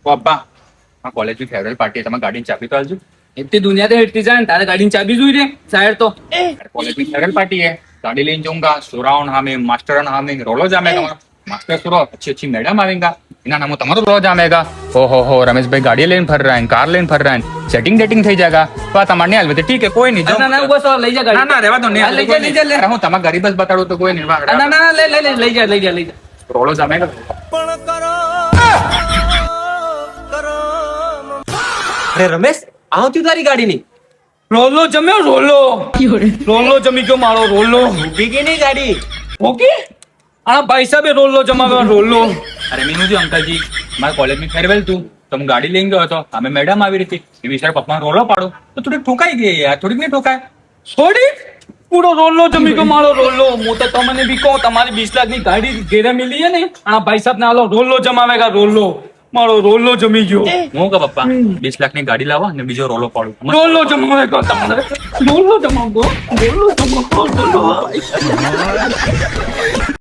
પપ્પા આ કોલેજની ફેરવેલ પાર્ટી તમે ગાડીની ચાબી તો આલજો इतनी दुनिया से हिटती जाए तारे गाड़ी चाबी जुई रे शायर तो કોલેજની ફેરવેલ પાર્ટી है गाड़ी लेने जाऊंगा सुराउन हाँ में मास्टर हाँ में रोलो जामेगा मास्टर सुरो अच्छी अच्छी मैडम आवेगा इना नामो તમારો રોલો જામેगा हो रमेश भाई गाड़ी लेने फर रहा है कार लेने फर रहा है सेटिंग डेटिंग થઈ जाएगा तो તમારે નહીં હાલવે ठीक है कोई नहीं ना ना बस लई जा गाड़ी ના ના રહેવા દો નહીં લઈ જા લઈ જા અરે હું તમારા ગરીબ જ બતાડું તો કોઈ નહીં ના ના ले ले लई जा लई जा लई जा રોલો જામેगा અરે રમેશ આવતી તારી ગાડી ની રોલો જમ્યો રોલો જમી ગયો મારો રોલો ઉભી ગઈ નહીં ગાડી ઓકે આ ભાઈ સાહેબે રોલો જમાવ્યો રોલો અરે મીનુ જી અંકલજી મારા કોલેજની ફેરવેલ તું તો હું ગાડી લઈને ગયો હતો અમે મેડમ આવી રહી હતી એ વિચાર પપ્પા રોલો પાડો તો થોડીક ઠોકાઈ ગઈ યાર થોડીક નહીં ઠોકાય થોડી પૂરો રોલો જમી ગયો મારો રોલો હું તો તમને બી કહું તમારી 20 લાખની ગાડી ઘેરે મિલી છે ને આ ભાઈ સાહેબ ને આલો રોલો જમાવેગા રોલો મારો રોલો જમી ગયો હું કે પપ્પા 20 લાખની ગાડી લાવો અને બીજો રોલો પાડું રોલો જમાવેગા તમારે રોલો જમાવો રોલો